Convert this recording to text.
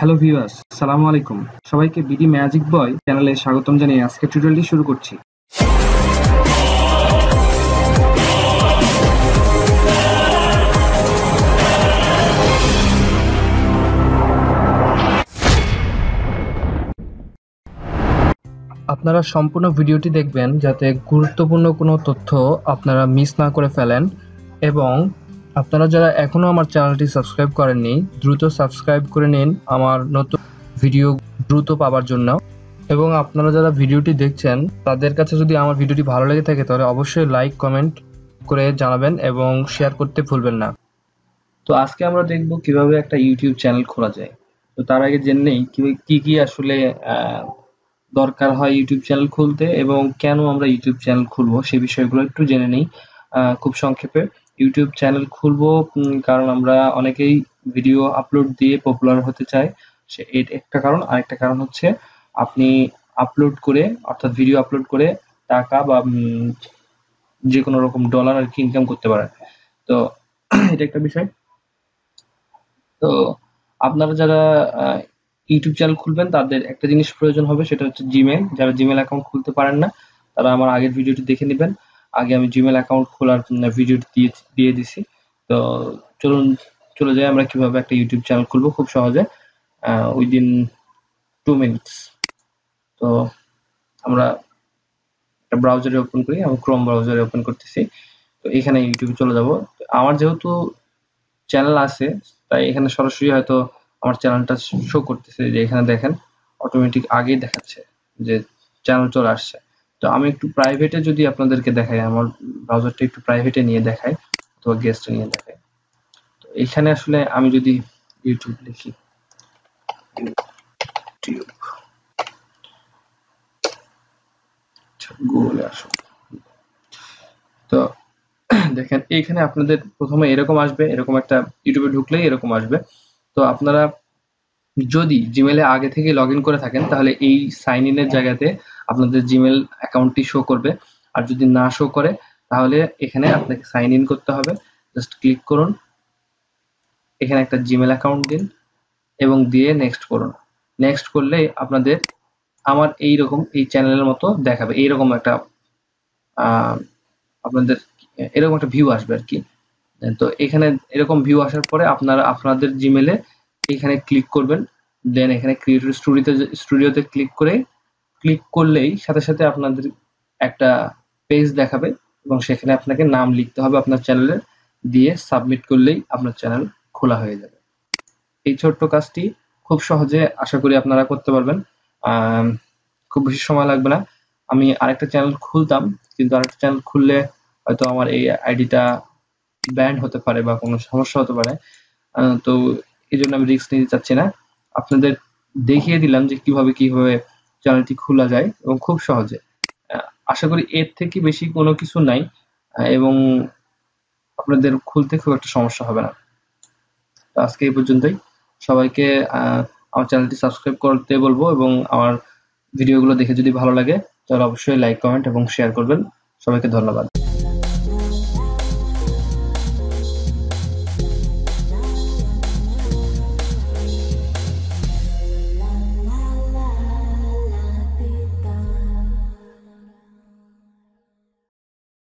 Hello viewers, আসসালামু আলাইকুম। সবাইকে বিডি ম্যাজিক বয় চ্যানেলে স্বাগতম জানিয়ে আজকের টিউটোরিয়ালটি শুরু করছি। আপনারা সম্পূর্ণ ভিডিওটি দেখবেন যাতে গুরুত্বপূর্ণ কোনো তথ্য আপনারা মিস না করে ফেলেন, এবং আপনারা যারা এখনো আমার চ্যানেলটি সাবস্ক্রাইব করেননি দ্রুত সাবস্ক্রাইব করে নিন আমার নতুন ভিডিও দ্রুত পাওয়ার জন্য। এবং আপনারা যারা ভিডিওটি দেখছেন তাদের কাছে যদি আমার ভিডিওটি ভালো লেগে থাকে তাহলে অবশ্যই লাইক কমেন্ট করে জানাবেন এবং শেয়ার করতে ভুলবেন না। তো আজকে আমরা দেখব কিভাবে একটা ইউটিউব চ্যানেল খোলা যায়। তো তার আগে জেনে নেই কি কি আসলে দরকার হয় ইউটিউব চ্যানেল খুলতে এবং কেন আমরা ইউটিউব চ্যানেল খুলবো সেই বিষয়গুলো একটু জেনে নেই খুব সংক্ষেপে। ইউটিউব চ্যানেল খুলবো কারণ আমরা অনেকেই ভিডিও আপলোড দিয়ে পপুলার হতে চাই, সে একটা কারণ। আরেকটা কারণ হচ্ছে আপনি আপলোড করে অর্থাৎ ভিডিও আপলোড করে টাকা বা যে কোনো রকম ডলার আর কি ইনকাম করতে পারেন। তো এটা একটা বিষয়। তো আপনারা যারা ইউটিউব চ্যানেল খুলবেন তাদের একটা জিনিস প্রয়োজন হবে, সেটা হচ্ছে জিমেল। যারা জিমেল অ্যাকাউন্ট খুলতে পারেন না তারা আমার আগের ভিডিওটি দেখে নেবেন। আগে আমি জিমেল অ্যাকাউন্ট খোলার ভিডিওটি দিয়ে দিছি। তো চলুন চলে যাই আমরা কিভাবে একটা ইউটিউব চ্যানেল খুলবো খুব সহজে উইদিন 2 মিনিটস। তো আমরা একটা ব্রাউজারে ওপেন করি, আমি ক্রোম ব্রাউজারে ওপেন করতেছি। তো এখানে ইউটিউবে চলে যাব। আমার যেহেতু চ্যানেল আছে তাই এখানে সরাসরি হয়তো আমার চ্যানেলটা শো করতেছে, যে এখানে দেখেন অটোমেটিক আগেই দেখাচ্ছে যে চ্যানেল চলে আসছে। তো আমি একটু প্রাইভেটে যদি আপনাদেরকে দেখাই, আমার ব্রাউজারটা একটু প্রাইভেটে নিয়ে দেখাই অথবা গেস্টে নিয়ে দেখাই। তো এখানে আসলে আমি যদি ইউটিউব লিখি, ইউটিউব গুগলে আসো, তো দেখেন এইখানে আপনাদের প্রথমে এরকম আসবে, এরকম একটা ইউটিউবে ঢুকলেই এরকম আসবে। তো আপনারা যদি জিমেলে আগে থেকে লগ ইন করে থাকেন তাহলে এই সাইন ইনের জায়গাতে আপনাদের জিমেল অ্যাকাউন্টটি শো করবে। আর যদি না শো করে তাহলে এখানে আপনাকে সাইন ইন করতে হবে। জাস্ট ক্লিক করুন, এখানে একটা জিমেল অ্যাকাউন্ট দিন এবং দিয়ে নেক্সট করুন। নেক্সট করলে আপনাদের আমার এইরকম এই চ্যানেলের মতো দেখাবে, এইরকম একটা আপনাদের এরকম একটা ভিউ আসবে আর কি। তো এখানে এরকম ভিউ আসার পরে আপনারা আপনাদের জিমেলে এখানে ক্লিক করবেন, দেন এখানে ক্রিয়েটর স্টুডিওতে ক্লিক করলেই সাথে সাথে আপনাদের একটা পেজ দেখাবে এবং সেখানে আপনাকে নাম লিখতে হবে আপনার চ্যানেলের, দিয়ে সাবমিট করলেই আপনার চ্যানেল খোলা হয়ে যাবে। এই ছোট্ট কাজটি খুব সহজে আশা করি আপনারা করতে পারবেন, খুব বেশি সময় লাগবে না। আমি আরেকটা চ্যানেল খুলতাম, কিন্তু আরেকটা চ্যানেল খুললে হয়তো আমার এই আইডিটা ব্যান্ড হতে পারে বা কোনো সমস্যা হতে পারে। তো এই জন্য আমি রিস্ক নিতে চাচ্ছি না। আপনাদের দেখিয়ে দিলাম যে কিভাবে চ্যানেলটি খোলা যায় এবং খুব সহজে। আশা করি এর থেকে বেশি কোনো কিছু নাই এবং আপনাদের খুলতে খুব একটা সমস্যা হবে না। তো আজকে এই পর্যন্তই। সবাইকে আমার চ্যানেলটি সাবস্ক্রাইব করতে বলবো এবং আমার ভিডিওগুলো দেখে যদি ভালো লাগে তাহলে অবশ্যই লাইক কমেন্ট এবং শেয়ার করবেন। সবাইকে ধন্যবাদ।